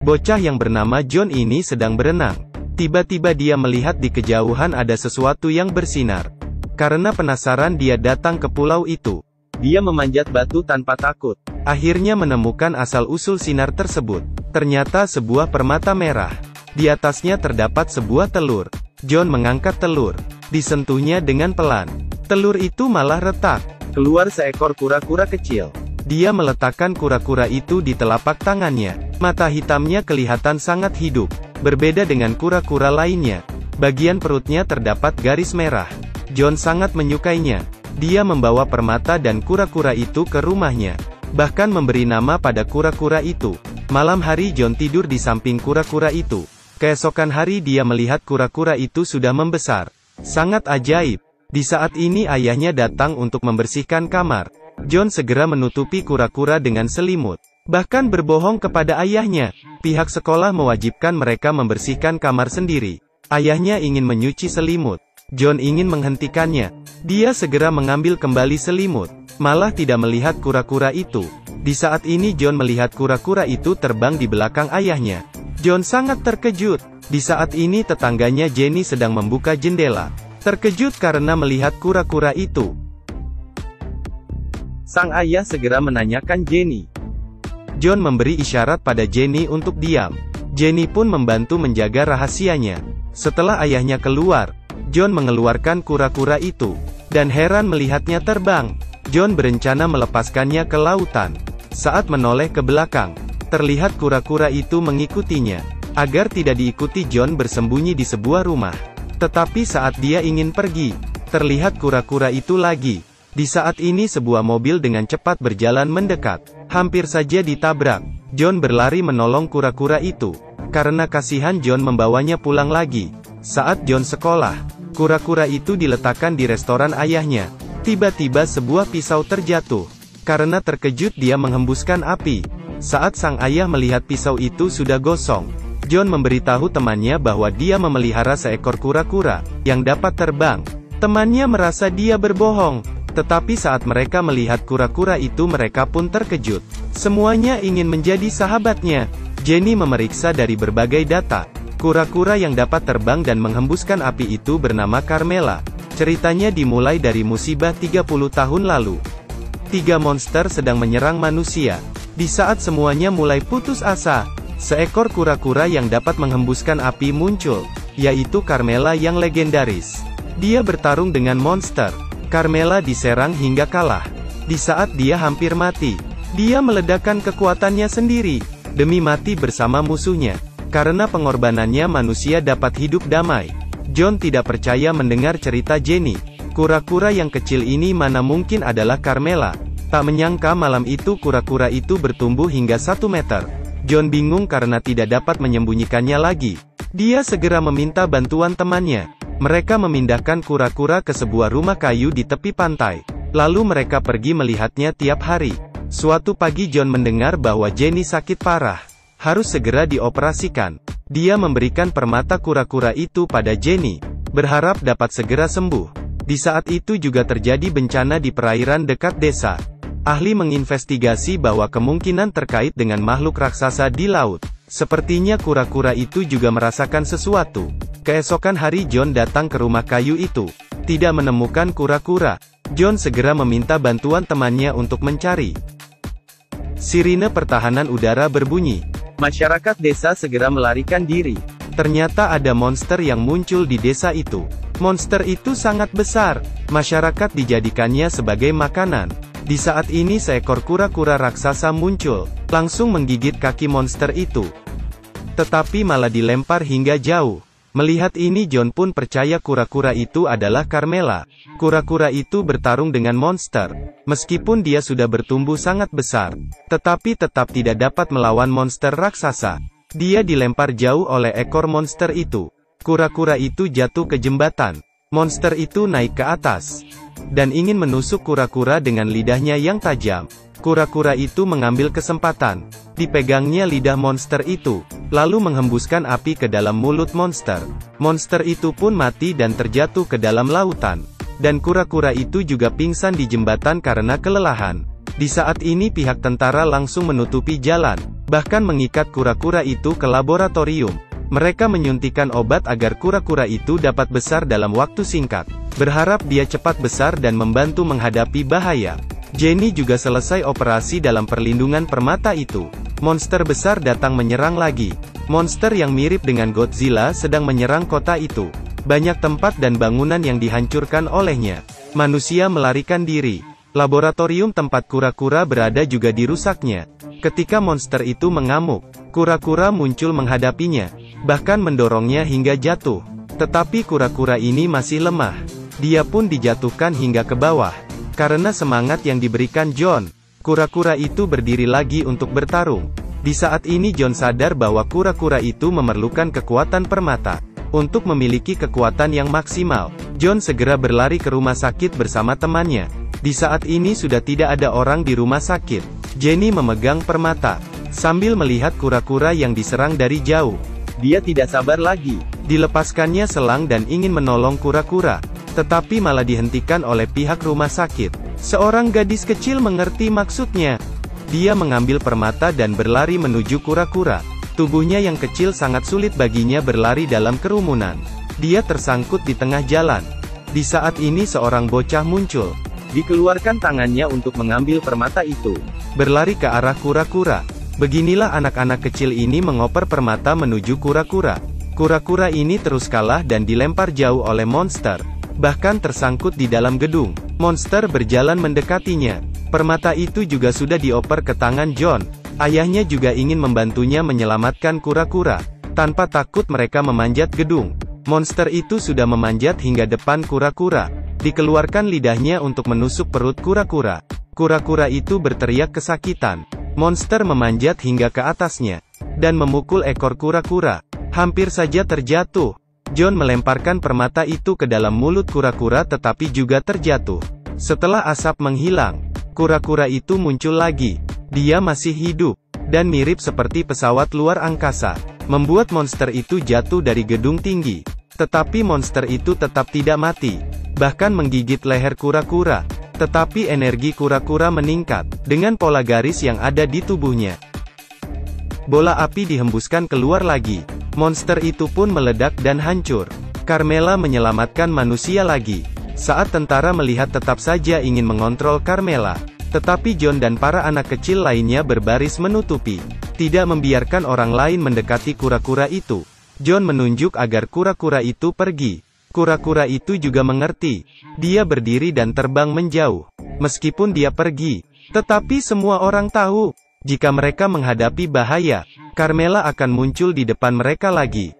Bocah yang bernama John ini sedang berenang. Tiba-tiba dia melihat di kejauhan ada sesuatu yang bersinar. Karena penasaran dia datang ke pulau itu. Dia memanjat batu tanpa takut. Akhirnya menemukan asal-usul sinar tersebut. Ternyata sebuah permata merah. Di atasnya terdapat sebuah telur. John mengangkat telur. Disentuhnya dengan pelan. Telur itu malah retak. Keluar seekor kura-kura kecil. Dia meletakkan kura-kura itu di telapak tangannya. Mata hitamnya kelihatan sangat hidup. Berbeda dengan kura-kura lainnya. Bagian perutnya terdapat garis merah. John sangat menyukainya. Dia membawa permata dan kura-kura itu ke rumahnya. Bahkan memberi nama pada kura-kura itu. Malam hari John tidur di samping kura-kura itu. Keesokan hari dia melihat kura-kura itu sudah membesar. Sangat ajaib. Di saat ini ayahnya datang untuk membersihkan kamar. John segera menutupi kura-kura dengan selimut. Bahkan berbohong kepada ayahnya. Pihak sekolah mewajibkan mereka membersihkan kamar sendiri. Ayahnya ingin menyuci selimut. John ingin menghentikannya. Dia segera mengambil kembali selimut. Malah tidak melihat kura-kura itu. Di saat ini John melihat kura-kura itu terbang di belakang ayahnya. John sangat terkejut. Di saat ini tetangganya Jenny sedang membuka jendela. Terkejut karena melihat kura-kura itu. Sang ayah segera menanyakan Jenny. John memberi isyarat pada Jenny untuk diam. Jenny pun membantu menjaga rahasianya. Setelah ayahnya keluar, John mengeluarkan kura-kura itu. Dan heran melihatnya terbang. John berencana melepaskannya ke lautan. Saat menoleh ke belakang, terlihat kura-kura itu mengikutinya. Agar tidak diikuti, John bersembunyi di sebuah rumah. Tetapi saat dia ingin pergi, terlihat kura-kura itu lagi. Di saat ini sebuah mobil dengan cepat berjalan mendekat. Hampir saja ditabrak. John berlari menolong kura-kura itu. Karena kasihan, John membawanya pulang lagi. Saat John sekolah, kura-kura itu diletakkan di restoran ayahnya. Tiba-tiba sebuah pisau terjatuh. Karena terkejut dia menghembuskan api. Saat sang ayah melihat pisau itu sudah gosong, John memberitahu temannya bahwa dia memelihara seekor kura-kura yang dapat terbang. Temannya merasa dia berbohong. Tetapi saat mereka melihat kura-kura itu mereka pun terkejut. Semuanya ingin menjadi sahabatnya. Jenny memeriksa dari berbagai data. Kura-kura yang dapat terbang dan menghembuskan api itu bernama Carmela. Ceritanya dimulai dari musibah 30 tahun lalu. 3 monster sedang menyerang manusia. Di saat semuanya mulai putus asa, seekor kura-kura yang dapat menghembuskan api muncul, yaitu Carmela yang legendaris. Dia bertarung dengan monster. Carmela diserang hingga kalah. Di saat dia hampir mati, dia meledakkan kekuatannya sendiri, demi mati bersama musuhnya. Karena pengorbanannya manusia dapat hidup damai. John tidak percaya mendengar cerita Jenny. Kura-kura yang kecil ini mana mungkin adalah Carmela. Tak menyangka malam itu kura-kura itu bertumbuh hingga 1 meter. John bingung karena tidak dapat menyembunyikannya lagi. Dia segera meminta bantuan temannya. Mereka memindahkan kura-kura ke sebuah rumah kayu di tepi pantai. Lalu mereka pergi melihatnya tiap hari. Suatu pagi John mendengar bahwa Jenny sakit parah. Harus segera dioperasikan. Dia memberikan permata kura-kura itu pada Jenny, berharap dapat segera sembuh. Di saat itu juga terjadi bencana di perairan dekat desa. Ahli menginvestigasi bahwa kemungkinan terkait dengan makhluk raksasa di laut. Sepertinya kura-kura itu juga merasakan sesuatu. Keesokan hari John datang ke rumah kayu itu. Tidak menemukan kura-kura. John segera meminta bantuan temannya untuk mencari. Sirine pertahanan udara berbunyi. Masyarakat desa segera melarikan diri. Ternyata ada monster yang muncul di desa itu. Monster itu sangat besar. Masyarakat dijadikannya sebagai makanan. Di saat ini seekor kura-kura raksasa muncul, langsung menggigit kaki monster itu. Tetapi malah dilempar hingga jauh. Melihat ini John pun percaya kura-kura itu adalah Carmela. Kura-kura itu bertarung dengan monster. Meskipun dia sudah bertumbuh sangat besar, tetapi tetap tidak dapat melawan monster raksasa. Dia dilempar jauh oleh ekor monster itu. Kura-kura itu jatuh ke jembatan. Monster itu naik ke atas dan ingin menusuk kura-kura dengan lidahnya yang tajam. Kura-kura itu mengambil kesempatan. Dipegangnya lidah monster itu, lalu menghembuskan api ke dalam mulut monster. Monster itu pun mati dan terjatuh ke dalam lautan. Dan kura-kura itu juga pingsan di jembatan karena kelelahan. Di saat ini pihak tentara langsung menutupi jalan. bahkan mengikat kura-kura itu ke laboratorium. Mereka menyuntikkan obat agar kura-kura itu dapat besar dalam waktu singkat, berharap dia cepat besar dan membantu menghadapi bahaya. Jenny juga selesai operasi dalam perlindungan permata itu. Monster besar datang menyerang lagi. Monster yang mirip dengan Godzilla sedang menyerang kota itu. Banyak tempat dan bangunan yang dihancurkan olehnya. Manusia melarikan diri. Laboratorium tempat kura-kura berada juga dirusaknya. Ketika monster itu mengamuk, kura-kura muncul menghadapinya, bahkan mendorongnya hingga jatuh. Tetapi kura-kura ini masih lemah. Dia pun dijatuhkan hingga ke bawah. Karena semangat yang diberikan John, kura-kura itu berdiri lagi untuk bertarung. Di saat ini John sadar bahwa kura-kura itu memerlukan kekuatan permata. Untuk memiliki kekuatan yang maksimal, John segera berlari ke rumah sakit bersama temannya. Di saat ini sudah tidak ada orang di rumah sakit. Jenny memegang permata, sambil melihat kura-kura yang diserang dari jauh. Dia tidak sabar lagi. Dilepaskannya selang dan ingin menolong kura-kura, tetapi malah dihentikan oleh pihak rumah sakit. Seorang gadis kecil mengerti maksudnya. Dia mengambil permata dan berlari menuju kura-kura. Tubuhnya yang kecil sangat sulit baginya berlari dalam kerumunan. Dia tersangkut di tengah jalan. Di saat ini seorang bocah muncul. Dikeluarkan tangannya untuk mengambil permata itu. Berlari ke arah kura-kura. Beginilah anak-anak kecil ini mengoper permata menuju kura-kura. Kura-kura ini terus kalah dan dilempar jauh oleh monster. Bahkan tersangkut di dalam gedung. Monster berjalan mendekatinya. Permata itu juga sudah dioper ke tangan John. Ayahnya juga ingin membantunya menyelamatkan kura-kura. Tanpa takut mereka memanjat gedung. Monster itu sudah memanjat hingga depan kura-kura. Dikeluarkan lidahnya untuk menusuk perut kura-kura. Kura-kura itu berteriak kesakitan. Monster memanjat hingga ke atasnya, dan memukul ekor kura-kura. Hampir saja terjatuh. John melemparkan permata itu ke dalam mulut kura-kura tetapi juga terjatuh. Setelah asap menghilang, kura-kura itu muncul lagi. Dia masih hidup, dan mirip seperti pesawat luar angkasa. Membuat monster itu jatuh dari gedung tinggi. Tetapi monster itu tetap tidak mati. Bahkan menggigit leher kura-kura. Tetapi energi kura-kura meningkat, dengan pola garis yang ada di tubuhnya. Bola api dihembuskan keluar lagi. Monster itu pun meledak dan hancur. Carmela menyelamatkan manusia lagi. Saat tentara melihat tetap saja ingin mengontrol Carmela. Tetapi John dan para anak kecil lainnya berbaris menutupi. Tidak membiarkan orang lain mendekati kura-kura itu. John menunjuk agar kura-kura itu pergi. Kura-kura itu juga mengerti. Dia berdiri dan terbang menjauh. Meskipun dia pergi, tetapi semua orang tahu, jika mereka menghadapi bahaya, Carmela akan muncul di depan mereka lagi.